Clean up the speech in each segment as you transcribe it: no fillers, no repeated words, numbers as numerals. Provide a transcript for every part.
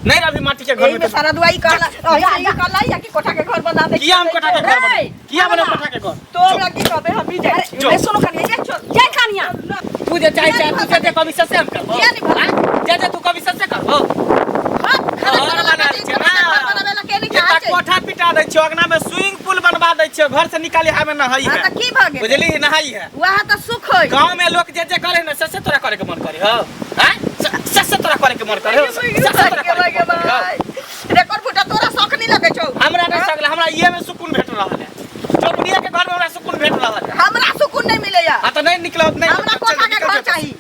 नहीं अभी माटी के घर में सारा दुआई काला या कि कोठा के घर बना दे किया हम कोठा के घर बना किया बना कोठा के घर तो लगी कबे हम भी जाए सुनो कनिया जय कनिया तू जे चाहे तू जे कभी से हम करबो किया नहीं भला जे तू कभी से करबो हां खाना बना दे बनावेला के नहीं चाहे कोठा पिटा दै छ अगना में स्विमिंग पूल बनवा दै छ घर से निकाली हमें नहाई है त की भागे बुझली नहाई है वहां त सुख होय गांव में लोग जे करे न से तोरा करे के मन करे हो हैं से तोरा करे के मन करे हो से तोरा करे के मन करे रेकॉर्ड फुटा तोरा शौक नहीं लगे छौ हमरा नहीं सकला हमरा ये में सुकून भेट रहल है चौपड़िया के घर में हमरा सुकून भेट रहल है हमरा सुकून नहीं मिले या हां तो नहीं निकलब नहीं हमरा कोठा के घर चाहिए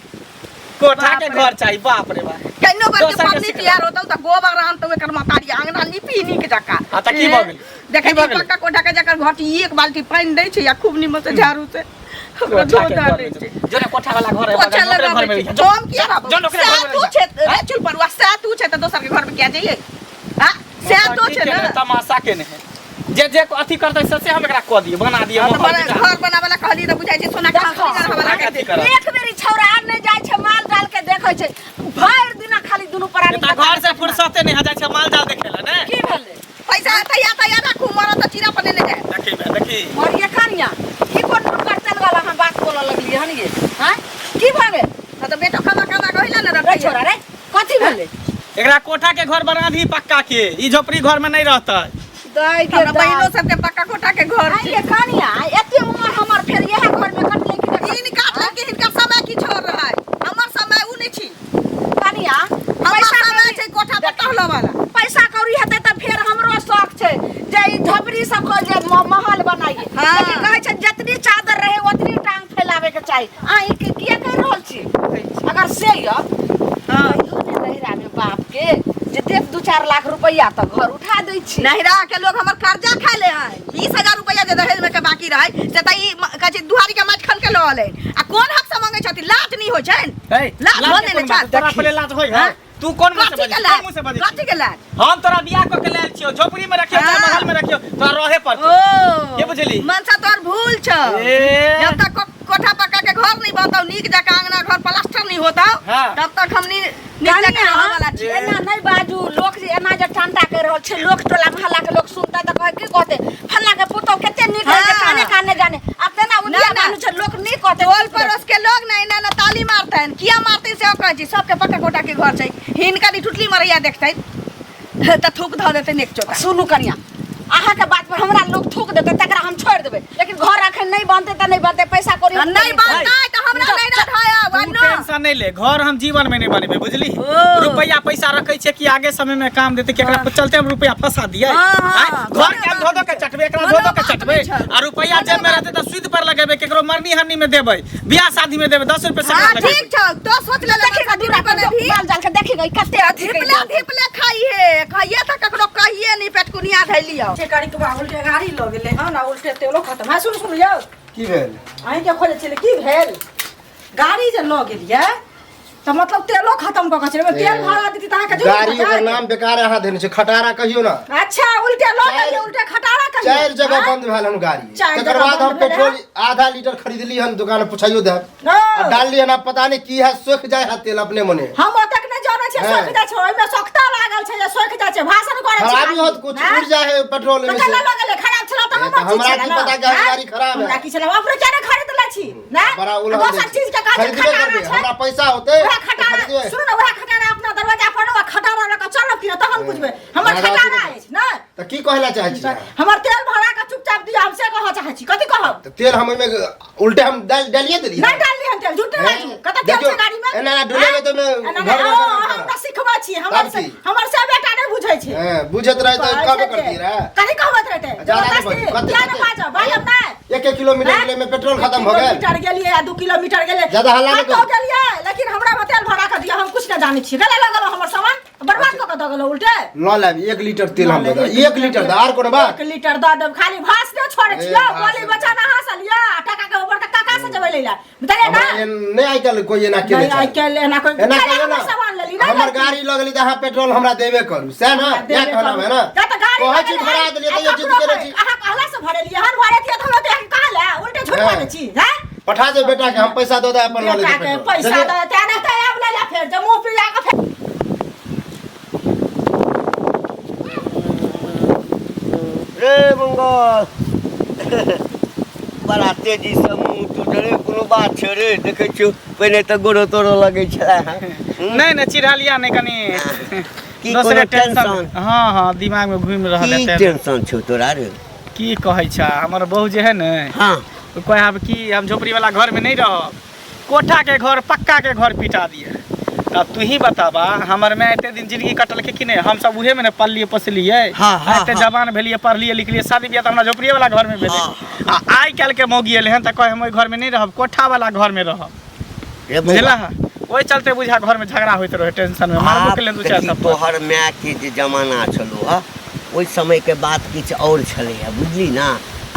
कोठा के घर चाहिए बाप रे बाप कन्नो बार के पानी तैयार होता त गोबर आन तो एकर मातारी आंगना नीपी नीक जका हां त की भ गेल देखे पक्का कोठा के जकर घर एक बाल्टी पानी दै छै या खूब निमन से झाड़ू से कोठा के घर जो ने कोठा वाला घर है घर में हम किया बाबू जो नौकरी घर में तू छे रे चुल पर वसा तू छे त दोसर के घर में क्या जाइए हां से तो छे ना तमाशा के नहीं जे अथी करते से हम एकरा क दिए बना दिए घर बनावेला कहली त बुझाइ छै सोना खाली हवाला के एक बेरी छौरा नै जाय छै माल डाल के देखै छै भर दिना खाली दुनु प्राणी त घर से फुर्सते नहीं जाय छै माल डाल देखेला ने की भेले पैसा तैयार राखू मर त चिरा पने ले जाए देखी और ये कनिया की कोन रुपया चल वाला हम बात बोल लगली हन ये हां की भागे त बेटा खाना कहला न रे छोरा रे कथि भेले एकरा कोठा के घर बना दी पक्का के ई झोपड़ी घर में नहीं रहता दाई के बहिनो सब के पक्का कोठा के घर छै ये कनिया एते उम्र हमर फेर यह घर में कटले की इन काट ले के इनका समय की छोड़ रहा है हमर समय उ नहीं छी कनिया पैसा समय छै कोठा पटहला वाला पैसा कौड़ी हेतै त फेर हमरो शौक छै जे ई झोपड़ी सब को जे महल बनाइए लेकिन कहै छै जतनी चादर रहे ओतनी टांग फैलावे के चाही आइ के किया कर रहल छी अगर से य हां नहिरा में बाप के जे देख 2-4 लाख रुपया त घर उठा दै छी नहिरा के लोग हमर कर्जा खा ले है 20000 रुपया जे दहेज में के बाकी रहे से त ई कहै छै दुहारी के माछ खन के ल ले आ कोन हक से मांगे छथि लाज नहीं हो छै लाज होने ने छा तोरा पहले लाज होय है तू कौन मुंह से बजे कथि के लाज हम तोरा बियाह क के लेल छियो झोपड़ी में रखियो चाहे महल में रखियो तोरा रहे पर के बुझली मनसा तोर भूल छ जब तक कोठा पक्का के घर नहीं बनता नीक जका आंगना घर प्लास्टर नहीं होता तब तक हमनी नीक जका रहे वाला छी एना नहीं बाजू लोग जे एना जे ठंडा कर रहल छै लोग टोला मोहल्ला के लोग सुनता त कहे की कहते फल्ला के पुतो कते नीक है काने काने जाने अब तेना उनिया मानु छै लोग नहीं कहते टोल पर उसके लोग नहीं ना ताली मारते हैं किया मारते से कहै छी सबके पक्का कोठा के घर छै हिनका नी टुटली मरैया देखतै त थूक ध देतै नेक चोका सुनु कनिया आहा के बात पर हमरा लोग थूक देते तकरा हम छोड़ देबे लेकिन घर अखन नहीं बनते त नहीं बनते पैसा कौड़ी नहीं बनता त हमरा नहीं रखाया वनो टेंशन नहीं ले घर हम जीवन में नहीं बनेबे बुझली रुपया पैसा रखै छै कि आगे समय में काम देते कि एकरा चलते हम रुपया फंसा दिए घर के धो धो के चटबे एकरा धो धो के चटबे आ रुपया जेब में रहते त सुद पर लगेबे केकरो मरनी हरनी में देबे बियाह शादी में देबे 10 रुपया से लगेबे ठीक छ तो सोच ले देखिगा दूरा पर माल जाल के देखिगा कते अधिक धिपले खाई है खाइए त ककरो कहिए नहीं पेटकुनिया धैलियो से गाड़ी के उल्टे गाड़ी ल गेले हां ना उल्टे तेलो खत्म है सुन यौ की भेल आइ के खोले छले की भेल गाड़ी जे ल गेलिए त मतलब तेलो खत्म क के छले तेल भरा देती त के गाड़ी के नाम बेकार अहाँ देने छै खटारा कहियो ना अच्छा उल्टे ल गेलिए उल्टे खटारा कहियो 4 जगह बंद भेल हन गाड़ी तकर बाद हम पेट्रोल आधा लीटर खरीदली हन दुकान पुछाइयो दे आ डालली हन पता नहीं की है सोख जाय है तेल अपने मने हम तक नहीं जाने छै सोख जाय छै ओइ में सख्ता लागल छै जे सोख जाय छै भाषण करे छै खराबी होत कुछ उड़ जाय है पेट्रोल में से ल गेले खराब छला त हम हमरा की पता कि गाड़ी खराब है हमरा की छला अपने जाने खरीद ला छी ना बड़ा उलझ दोसर चीज के काज खटारा छै हमरा पैसा होते सुन ना वह खटारा अपना दरवाजा पर ना खटारा ल के चलब कि त हम बुझबे हमर खटारा है ना त की कहला चाहै छी हमर तेल भरा के चुपचाप दिया हमसे कह चाहै छी कथि कहब त तेल हम में उल्टे हम डालिए देली नहीं डालली हम तेल झूठ बाजू कत तेल छै गाड़ी में एना डुले में तो घर में हमरा सिखबा छी हमर से बेटा नहीं बुझै छै हां बुझत रहे त कब करती रे कथि कहबत रहते ज्यादा नहीं बाजो भाई अब नहीं 1 किलोमीटर में पेट्रोल खत्म हो गया किलोमीटर गेलिए या 2 किलोमीटर गेलिए ज्यादा हल्ला नहीं तो गेलिए लेकिन हमरा में तेल भरा के दिया हम कुछ नहीं जाने छी गले लगल हमर सामान बर्बाद क के द गेलो उल्टे ल लेब 1 लीटर तेल हम दे 1 लीटर द आर कोनो बा 1 लीटर द देब खाली भास न छोड़े छियो बोली बचा ना हसलिया टका के ऊपर त काका से जबै लेला बताइए ना नहीं आइकल कोई एना के नहीं आइकल एना कोई सामान लेली ना हमर गाड़ी लगली त हां पेट्रोल हमरा देबे करू से ना क्या कहना है ना त गाड़ी कोई चीज भरा देलिए त ये चीज करे छी आहा कहला से भरे लिए हर भरे थिए त हम त कहला उल्टे झूठ बोले छी हैं पठा दे बेटा के हम पैसा दे दे अपन वाले पैसा दे तेने त अब ले ला फिर जब मुंह पिया के मंगल बड़ा तेजी से मुंह टूटले कोनो बात छै रे देखे छियो पहले तो गोड़ो तोड़ो लगे छला नहीं नहीं चिढ़ालिया नहीं कनी की दूसरे कोनो टेंशन हाँ हाँ दिमाग में घूम रहल की है टेंशन छौ तोरा रे की कहै छा हमर बहू जे है न हां तो कहे अब की हम झोपड़ी वाला घर में नहीं रह कोठा के घर पक्का के घर पिटा दिए अब तू ही बताबा हमर में एते दिन जिंदगी कटल के कि नहीं हम सब उहे में न पल लिए पसलिए एते जवान भेलिए पढ़लिए लिखलिए शादी बियाह त हमरा झोपड़ी वाला घर में भेले आई काल के मौगी एले हन त कहे हम ओइ घर में नहीं रहब कोठा वाला घर में रहब बुझला ओइ चलते बुझा घर में झगड़ा होइत रहे टेंशन में मारबो के ले दू चार सब तोहर माय के जे जमाना छलो ह ओइ समय के बात किछ और छले है बुझली ना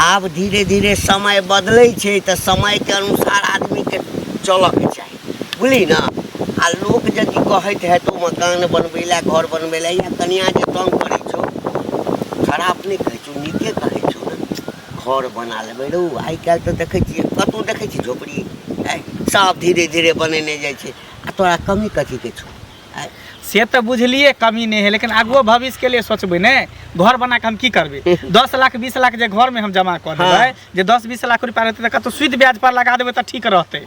आब धीरे धीरे समय बदलै छै त समय के अनुसार आदमी के चलऽ के चाही बुझली ना आ लोग यदि कहैत है तो मकान बनबैला घर बनबैला या कनिया जे तंग करै छौ खराब नहीं कहै छौ नीके कहै छौ ना घर बना लेबै रौ आइ काल्हि तो देखै छियै कतौ देखै छी झोपड़ी सब धीरे धीरे बनेने जाइ छै आ तोरा कमी कथी के छौ से तो बुझलिए कमी नहीं है लेकिन आगुओ भविष्य के लिए सोचबे ने घर बना के हम की करबे 10 लाख 20 लाख जे घर में हम जमा कर देबै जे 10-20 लाख रुपया रहते त कतौ सूद ब्याज पर लगा देबै त ठीक रहते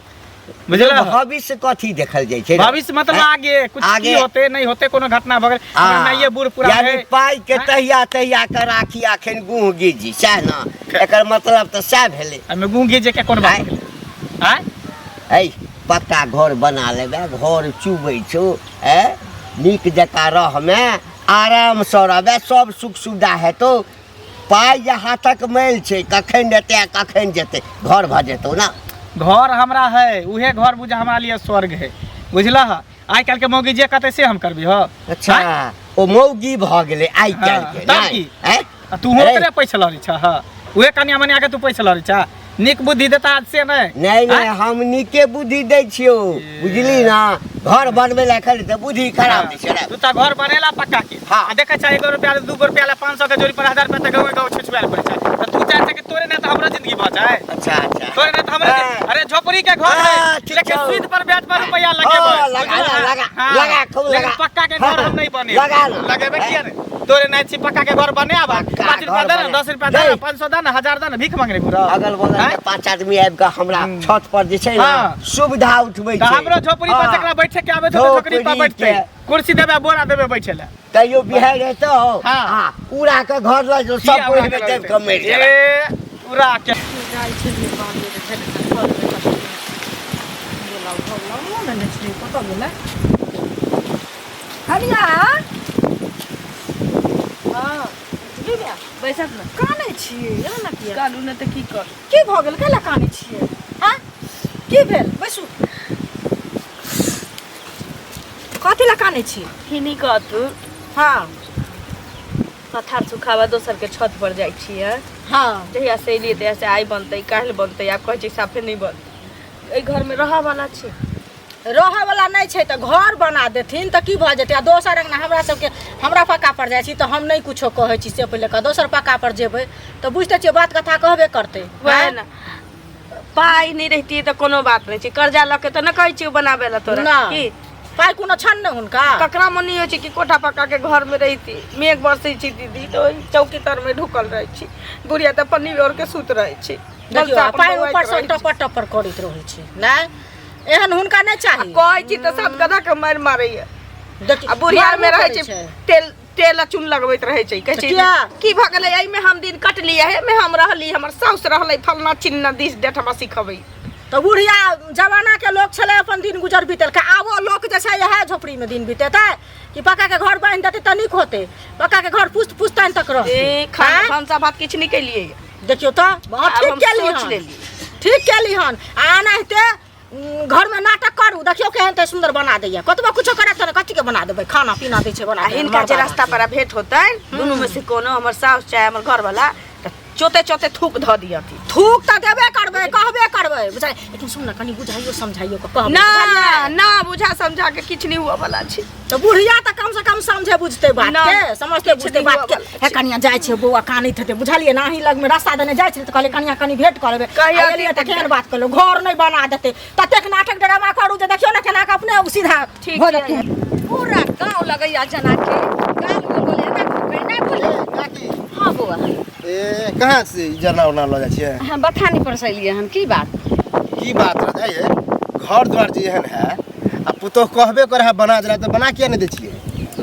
बुझला भविष्य कथी देखल जाइ छै भविष्य मतलब आगे कुछ की होते नहीं होते कोनो घटना भ गेल नहीं ये बूढ़ पूरा यानी पाई के तहिया तहिया के राखी आखन गुह गिजी सह ना एकर मतलब त सह भेलै एमे गुह गिजे के कोन बात भेलै ऐ पक्का घर बना लेबे घर चुबै छौ नीक जका रह में आराम से रहबे सब सुख सुविधा हेतौ पाई जे हाथक मैल छै कखन देते कखन जेते घर भ जेतौ ना घर हमरा है उहे घर बुझा हमरा लिए स्वर्ग है बुझला आइ काल के मौगी जे कहते से हम करबी ह अच्छा ओ मौगी भ गेलै आइ काल के नहीं तू होतरे पैसा लरी छ ह उहे कनिया मने आके तू पैसा लरी छ निक बुद्धि देता आज से नहीं नहीं हम निके बुद्धि दै छियो बुझली ना घर बनबे ला खाली त बुद्धि खराब दै छै तू त घर बनेला पक्का के आ देखे छ 1 रुपया 2 रुपया ला 500 के जोड़ी पर 1000 रुपया त गाँव छुछुआल पड़े छ त तू चाहे कि तोरे ना त हमरा जिंदगी भ जाए अच्छा अच्छा तोरे ना त हमरा अरे झोपड़ी के घर है लेकिन सूद पर ब्याज पर रुपया लगेबे लगा खूब लगा पक्का के घर हम नहीं बने लगेबे किया रे तोरे नहीं छी पक्का के घर बने आबा 5 रुपया दे ना 10 रुपया दे ना 500 दे ना 1000 दे ना भीख मांगरे पूरा अगल बगल के 5 आदमी आबि के हमरा छत पर जे छै ना सुविधा उठबै छै हमरो झोपड़ी पर जकरा बैठे के आबे तो झोपड़ी पर बैठते कुर्सी देबे बोरा देबे बैठे ला कहियो बिहार हेतौ हां पूरा के घर ल जो सब कोई में देब के मर जाए पूरा के जाय छै बांधे के घर में बोलाउ बोलाउ ना नचले पता बोला हरिया हां बिबिया बैसत ना काने छिए एना ना किया कालू ने त की कर की भ गेल कला काने छिए हां की भेल बैसु कथी ला काने छी हिनी कहतु हां पथार सुखावा दोसर के छत पर जाइ छिए हां जहिया से एलिए तहिया से आई बनतै काल्हि बनतै आब कहै छै साफे नहीं बन एहि घर में रहा वाला छै रहे वाला नहीं छै त घर बना देथिन त की भ जेतै दोसर अंगना हमरा सबके हमरा पक्का पर जाइ छी त हम नहीं कुछो कहै छी से पहिले का दोसर पक्का पर जेबै त बुझते छियै बात कथा कहबे करतै वह ना पाई नहीं रहती त कोनो बात नहीं छै कर्जा ल के त न कहै छी बनाबे ला तोरा की पाई कोनो छन न हुनका ककरा मनी हो छै कि कोठा पक्का के घर में रहिती मेघ बरसै छी दीदी तो चौकी तर में ढुकल रहै छी बुढ़िया त पन्नी ओढ़ के सुत रहै छी देखियो पाई ऊपर से टपर टपर करैत रहै छै नै एहन हुनका नहीं चाही कहै छी त सब गधा के मार मारैया देखियो आ बुढ़िया में रहै छै तेल चून लगबैत रहै छै कहै छै की भ गेलै एई में हम दिन कटली है में हम रहली हमर साउस रहलै फलना चिन्ना दिस डेट हम सिखबै तो बुढ़िया जमाना के लोग छले अपन दिन गुजर बीतल के आबो लोग जे छै यह झोपड़ी में दिन बीतेतै कि पक्का के घर बन देतै त नीक होतै पक्का के घर पुस्तैन तक रहतै खान सा बात किछ नहीं केलिए देखियो त बहुत ठीक केली हन आना हेते घर में नाटक करू देखियो केहन त सुंदर बना दैया कतबो कुछो करे त कथि के बना देबै खाना पीना दै छै बना इनका जे रास्ता पर भेंट होतै दुनू में से कोनो हमर साउस चाहे हमर घर वाला चोते चोते थूक ध दिया थी थूक त देबे करबै कहबे करबै बुझाइ लेकिन सुन न कनी बुझाइयो समझाइयो के कहबे ना ना बुझा समझा के किछ नहीं हुआ वाला छै तो बुढ़िया त कम से कम समझे बुझते बात के समझते बुझते बात के हे कनिया जाय छै बौआ कानित हेते बुझलिए ना ही लग में रास्ता देने जाय छै त कहले कनिया कनी भेंट करबे कहलिए त केहन बात करलो घर नहीं बना देते ततेक नाटक ड्रामा करू जे देखियो ना केना के अपने सीधा हो जेतै पूरा गांव लगैया जना के गाल बोले ना कहै ना बोले काकी हां बौआ ए कहाँ से जना उना लऽ जाइ छियै हम बथानी पर से एलियै हन की बात राजा ये घर द्वार जे एहन है आ पुतोह कहबे करे है बना दे तो बना किया नहीं दे छियै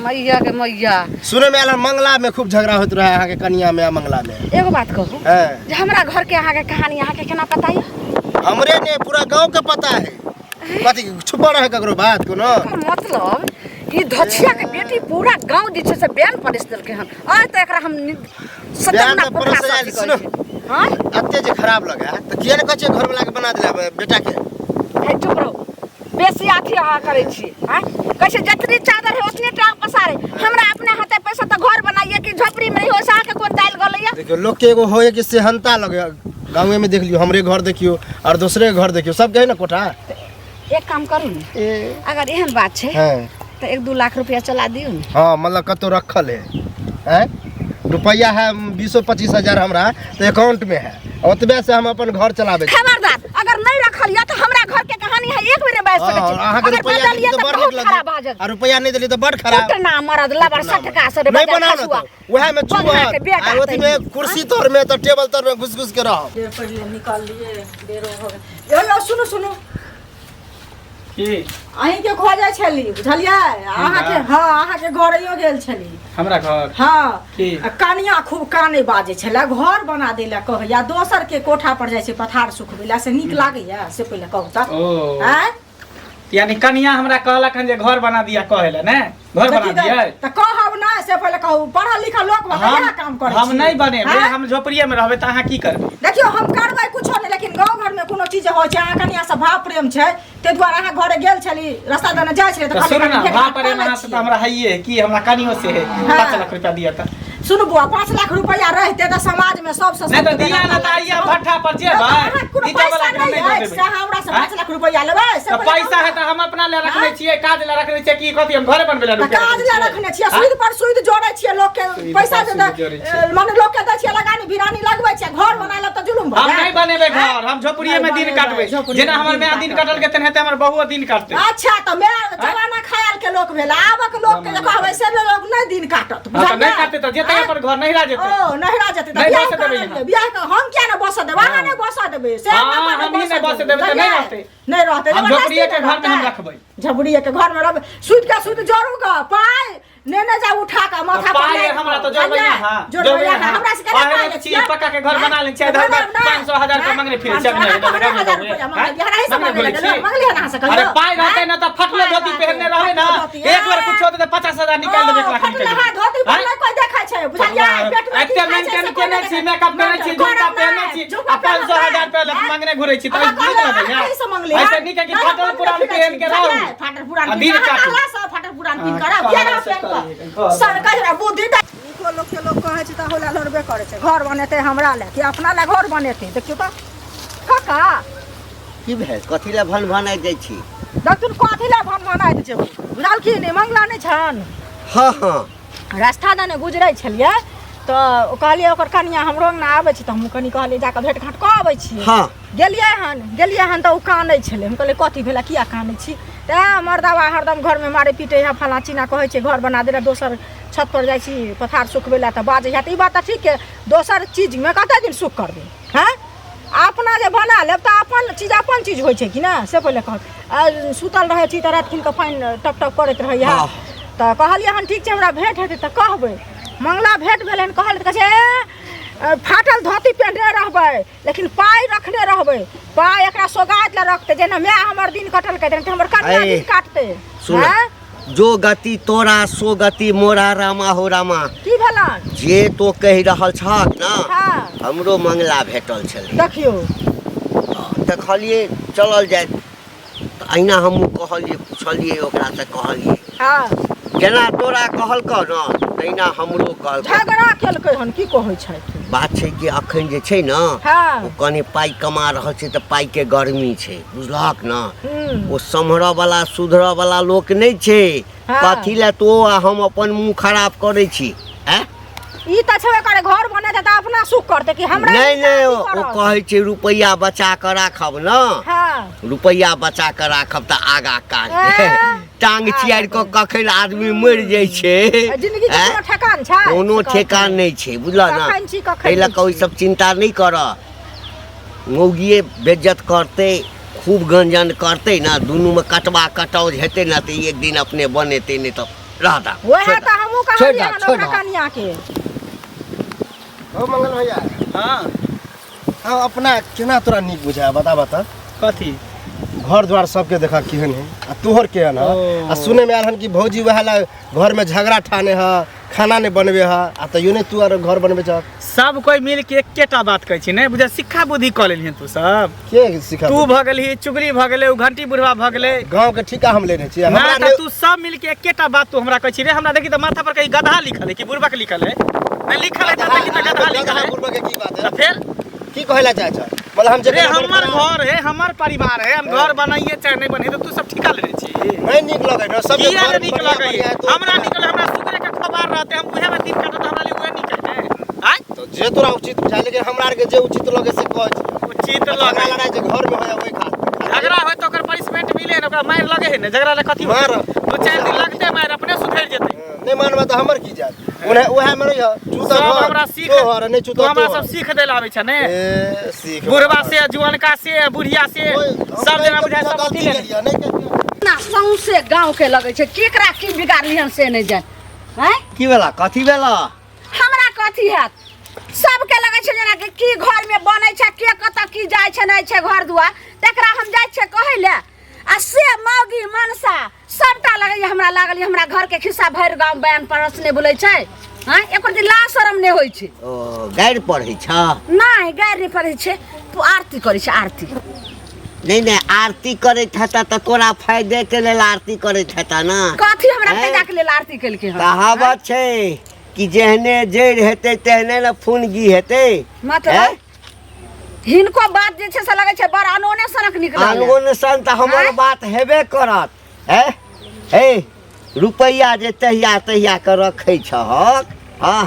मैया के मैया सुने में आयल मंगला में खूब झगड़ा होत रहा है अहाँ के कनिया में आ मंगला में एगो बात कहू हैं जे हमरा घर के अहाँ के कहानी अहाँ के केना पता है हमरे ने पूरा गांव के पता है कथी छुपा रहे ककरो बात को न मतलब ई धछिया के बेटी पूरा गांव जे छै से बैन परस देलकै हन आ त एकरा हम सतना परस आयल सुनो हां अत्ते जे खराब लगा त किया ने कहे घर वाला के बना देला बेटा के है चुप रहो बेसी आथी अहाँ करे छी हैं कैसे जतरी चादर है उतने टांग पसारे हमरा अपने हाथे पैसा त घर बनाइए कि झोपड़ी में हो सा के कोन दाल गलैया देखियो लोग के एगो होए कि सेहनता लगे गांव में देख लियो हमरे घर देखियो और दूसरे घर देखियो सब कहे ना कोठा एक काम करू ने अगर एहन बात छै हैं तो 1-2 लाख रुपया चला दियो ने हां मतलब कतो रखल है हैं रुपया है 20-25 हजार हमरा तो अकाउंट में है ओतबे से हम अपन घर चलाबे खबरदार अगर नहीं रखल या तो हमरा घर के कहानी है एक भी नहीं बैठ सकै छी अहाँ के रुपया देली तो बड़ नीक लगे आ रुपया नहीं देली तो बड़ खराब ना मरद लबर 60 का से नहीं बनाओ ना तो वह में चुप आ ओती में कुर्सी तोर में तो टेबल तोर में घुस-घुस के रहो देर पहले निकाल लिए देरो हो गए यो सुनो सुनो की अहीं के खो जाय छली बुझलियै अहाँ के हां अहाँ के घरइयो गेल छली हमरा घर हां की कनिया खूब काने बाजे छले घर बना देला कहया दोसर के कोठा पर जाय छै पथार सुखबेला से नीक लागैया से पहिले कहू त हैं यानी कनिया हमरा कहलक हन जे घर बना दिया कहेला ने घर बना दिया त कहब ना से पहिले कहू पढ़ल लिखल लोग बनेला काम करे हम नहीं बने हम झोपड़िए में रहबे त अहाँ की करबे देखियो हम करबै कुछो नहीं लेकिन गांव घर में कोनो चीज होय छै अहाँ कनिया से भाव प्रेम छै ते द्वारा अहाँ घरे गेल छली रास्ता दने जाय छले त सुन ना भाव प्रेम अहाँ से त हमरा हइए की हमरा कनियो से है 5 लाख रुपया दिया त सुन बुआ 5 लाख रुपया रहते त समाज में सब से नहीं तो दिया ना त आइया भट्ठा पर जेबै नीचे वाला के नहीं दे देबै हमरा से 5 लाख रुपया लेबै तो पैसा है त हम अपना ले रखने छियै काज ले रखने छियै की कथि हम घरे बनबे ले काज ले रखने छियै सुद पर सुद जोड़ै छियै लोग के पैसा जे माने लोग के दै छियै लगानी भिरानी लगबै छियै घर बनाला त जुलुम भ हम नहीं बनेबे घर हम झोपड़िए में दिन काटबे जेना हमर माय दिन काटल के तेन हेते हमर बहुआ दिन काटते अच्छा त मैं जवाना खायल के लोग भेला आबक लोग के कहबै से लोग नहीं दिन काटत बुझा नहीं काटते त जेते पर घर नहीं रा जेते ओ नहीं रा जेते त बियाह के हम क्या न बस देबा अहाँ नहीं बस देबे से हम ही नहीं बस देबे त नहीं रहते नहीं रहते हम झोपड़िए के घर में हम रखबै झबड़िए के घर में रख सुद जोड़ूगा पाई नेने जा उठा के माथा पर पाई हमरा तो जोड़बैया हां जोड़बैया हमरा से केना पाई छी पक्का के घर बना ले छै 500,000 के मांगने फिर चल अरे पाई रहते ना त फटले धोती पहनने रहबे ना एक बार कुछ होते त 50,000 निकाल देबे 1 लाख निकाल धोती पहनले कोई देखै छै बुझलियै पेट में एते मेंटेन केने छी मेकअप केने छी जूता पहने छी 500,000 पे मांगने घुरै छी त नीक लगै है ऐसे नीक कि फाटल पुरान पहन के रहू फाटल पुरान फाटल पुरान पिन करा बियाह सरकार बुद्धि लोग के लोग कहे छै त होला लड़बे करे छै घर बनेते हमरा ले कि अपना ले घर बनेते देखियो त काका की भेल कथि ले भन भनाइ जाइ छी डॉक्टर कथि ले भन भनाइ दै छै बुझाल की ने मंगला नै छन हां हां रास्ता दने गुजरै छलिए तो कहलिए ओकर कनिया हमरो ना आबै छै त हम कनी कहलिए जाके भेट घाट क आबै छी हां गेलिए हन त उ कानै छले हम कहलिए कथि भेला किया कानै छी त मर्दावा हरदम घर में मारे पीटे है फला चीना कहै छै घर बना देला दोसर छत पर जाइ छी पथार सुखबेला त बाजे है त ई बात त ठीक है दोसर चीज में कते दिन सुख करबे हैं अपना जे बना लेब त अपन चीज होइ छै कि ना से पहिले कह सुतल रहै छी त रात खिन के पानी टप टप करैत रहै है त कहलिए हन ठीक छै हमरा भेंट हेतै त कहबै मंगला भेंट भेलन कहल त कहै फाटल धोती पहनने रहबै लेकिन पाई रखने रहबै पाई एकरा सोगात ले रखते जेना मैं हमर दिन कटल के देन हमर कन्या दिन काटते सुन जो गति तोरा सो गति मोरा रामा हो रामा की भेलन जे तो कहि रहल छक ना हां हमरो मंगला भेटल छलै देखियो देखलिए चलल जाय अहिना हमहूँ कहलिए पुछलिए ओकरा से कहलिए हां जेना तोरा कहलक न तहिना हमरो कहलक झगड़ा केलकै हन की कहै छै बात छै कि अखन जे छै न हां ओ कनी पाई कमा रहल छै त पाई के गर्मी छै बुझलहक न ओ सम्हरऽ वाला सुधरऽ वाला लोक नहीं छै कथी ले तो हम अपन मुंह खराब करै छी हैं ई त छबे करे घर बने त अपना सुख करते कि हमरा नहीं ओ कहै छै रुपैया बचा के राखब न हां रुपैया बचा के राखब त आगा काज टांग चियार को कखन आदमी मर जाय छै जिंदगी के कोनो ठेकान छै कोनो ठेकान नहीं छै बुझला ना कखन छी, कखन एहि लए नहीं कोई सब चिंता नहीं कर मौगिए बेइज्जत करते खूब गंजन करते ना दोनों में कटवा कटौज हेते ना तो एक दिन अपने बनेते नहीं तो रहता ओहे त हमहु कहलिए हन ओकरा कनिया के ओ मंगल भैया हां हाँ अपना केना तोरा नीक बुझाय बता कथी घर द्वार सबके देखा केहन है आ तोहर केहन है आ सुने में आयल हन कि भौजी वह ला घर में झगड़ा ठाने है खाना नहीं बनबे है आ तैयो नहीं तू आर घर बनबे छ सब कोई मिल के एकेटा बात कहै छी नै बुझा शिक्षा बुद्धि क लेलिहन तू सब के सिखा तू भ गेलही चुगली भ गेलै उ घंटी बुढ़वा भ गेलै गांव के ठिका हम लेने छी हमरा त तू सब मिल के एकेटा बात तू हमरा कहै छी रे हमरा देखी त माथा पर कहीं गधा लिखल है कि बुढ़वा के लिखल है नहीं लिखल है त देखी त गधा लिखल है बुढ़वा के की बात है त फिर की कहला चाहे छ मतलब हम जे रे हमर घर है हमर परिवार है हम घर बनाइए चाहे नहीं बने तो तू सब ठिका लेने छी नहीं निक लगे न सब किया रे निक लगे हमरा निकल हमरा सुगरे के खबर रहते हम उहे में दिन काटत हमरा लिए उहे निकल है आय तो जे तोरा उचित बुझाय लेकिन हमरा आर के जे उचित लगे से कह छी उचित लगा लगे लड़ाई जे घर में होय ओई खा झगड़ा होय तो ओकर पनिशमेंट मिले न ओकरा मार लगे है न झगड़ा ले कथी मार। दो चार दिन लगते मार अपने सुधर जेतै नहीं मानबा तो हमर की जात उहे में रहियो चूता सब घर हमरा सीख तोहर नहीं तू चूता हमरा सब सीख देला आबै छ ने ए सीख बुढ़वा से जुअनका से बुढ़िया से सब जना बुझाय सब अथी ले ना सौंसे गांव के लगे छै केकरा की बिगाड़लिहन से नहीं जान हैं की भेला कथी भेला हमरा कथी हैत सबके लगे छै जना कि की घर में बनै छै के कत की जाय छै नहीं छै घर दुआर तकरा हम जाय छै कहै ले आ से मौगी मनसा सबटा लगे हमरा लागल हमरा घर के खिस्सा भर गांव बयान परसने बोलै छै हैं एकर दिन लाज शरम नहीं होय छै ओ गाड़ पढ़ै छ नहीं गाय नहीं पड़ै छै तू आरती करै छै आरती नहीं नहीं आरती करैत हेता तो तोरा फायदे के लेल आरती करैत हेता ना कथी हमरा हैं? फायदा के लेल आरती केलकै हन कहावत छै कि जेहने जड़ हेतै तेहने न फुनगी हेतै मतलब हिनको बात जे छै से लगे छै बड़ अनोने सनक निकलल अनगुण सन तऽ हमर हैं? बात हेबे करत है हे रुपैया जे तहिया तहिया के रखै छहक हाँ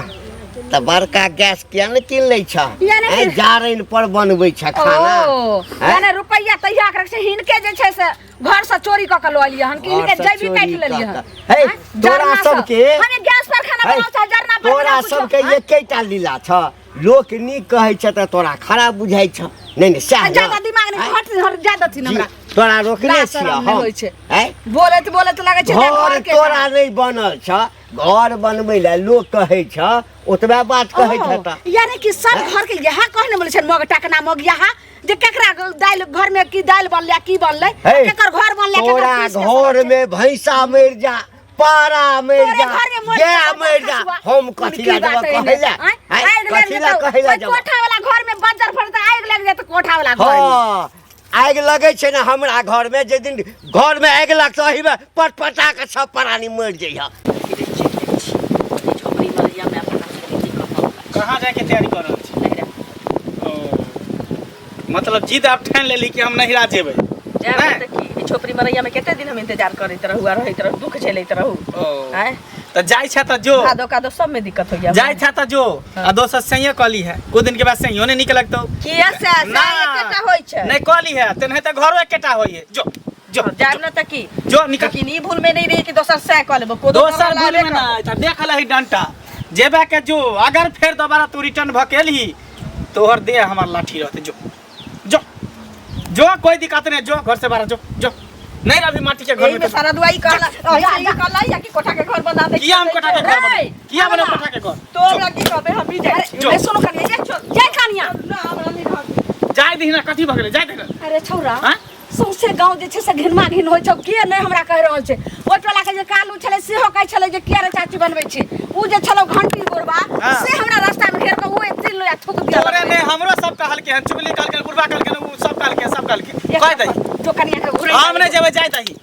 तऽ बड़का गैस किया न कीन लै छ यानी कि- जारनि पर बनबै छ खाना ओ हैं? यानी रुपैया तहिया के रखे छै हिनके जे छै से घर से चोरी क के लऽ लिया हन कि घर हिनके से जैबी चोरी काटि लेलिए कऽ हन कऽ। हे, हैं? तोरा जरना से। सबके- हमे गैस पर खाना है, बनाउ छ जरना पर तोरा बिना सबके कुछो, हैं? एकेटा लीला छ लोक नीक कहै छ तऽ तोरा खराब बुझाइ छ नहीं नहीं सएह ज्यादा न। दिमाग नहीं हैं? हट ज्यादा थी हमरा तोरा रोकने लाज छियै शरम नहि हम होइ छै। हैं? बोलत बोलत लगे छै जे घर घर के तोरा नहीं बनल छ घर बनबै ला लोक कहै छ ओतबे बात कहै ओ, छ यानी कि सब घर के यहा कहने बोले छै मग टकना मग यहा जे केकरा दाल घर में की दाल बनले की बनले केकर घर बनले तोरा घर में भैंसा मर जा पारा मर जा गाय मर जा हम कथी ला जब कहै ला कथी ला कहै ला जब कोठा वाला घर में बंजर फड़ता आग लग जाए तो कोठा वाला घर में हाँ आग लगे छै ना हमरा घर में जे दिन घर में आग लगत ओहि में पटपटा के सब प्राणी मर जइहा कहाँ जाके तैयारी कर रहल छी ओ मतलब जिद आप ठान लेली कि हम नहिरा जेबै छोकरी मरैया में केते दिन हम इंतजार करैत रहू रहैत रहू दुख झेलैत रहू ओ हैं त जाय छ त जो कादो कादो सब में दिक्कत हो गया जाय छ त जो आ दोसर सही कली है कुछ दिन के बाद सही होने निकल लगतो किया से ना। एकेटा होय छै नहीं कली है तेन है त घरो एकेटा होई है जो जो जाब न त की जो निकल लेकिन ई भूल में नहीं रही कि दोसर से कह लेबो कोदो दोसर भूल में ना त देख लही डंटा जेबे के जो अगर फिर दोबारा तू रिटर्न भकेलही तोहर दे हमार लाठी रहते जो जो जो कोई दिक्कत नहीं जो घर से बाहर जो नहीं अभी माटी के घर यही में में सारा दुआई कहला या कहला या कि कोठा के घर बना दे किया हम कोठा के घर बने किया बने कोठा के घर तो हमरा की कहबे हम भी जाए जो। मैं सुनो करिए जय कानिया जाय दही ना कथी भगले जाय दे ना अरे छौरा हां सौंसे गांव जे छै से घिनमा घिन होइ छै के नहीं हमरा कह रहल छै ओइ टोला के जे कालू छले सेहो कहै छले जे किया रे चाची बनबै छी उ जे छलो घंटी गोरबा हाँ। से हमरा रास्ता में घेर के ओ एते लोया ठोक दिया तोरे ने हमरो सब कहल के चुगली कहल के बुढ़वा कहल के उ सब कहल के कह दही जो कनिया के घुरे हम नहीं जेबै जाय दही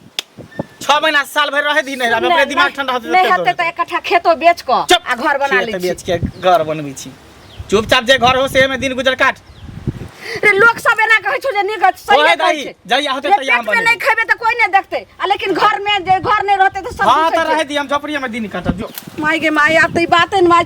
6 महीना साल भर रहे दी नहीं अपने दिमाग ठंडा होते नहीं हेते त एक कट्ठा खेतो बेच क आ घर बना ले छी बेच के घर बनबै छी चुपचाप जे घर हो से में दिन गुजर काट रे लोग सब एना कहै छौ जे निक सही ओहे कहै दही छै जइया होते तइया हम पेट में नहीं बनेबै खेबे त कोई नहीं देखते आ लेकिन घर में जे घर नहीं रहते तो सब हां दुखै त छै। रहे दी हम झोपड़िया में दिन काटब जो माई गे माई आब त ई बात न माई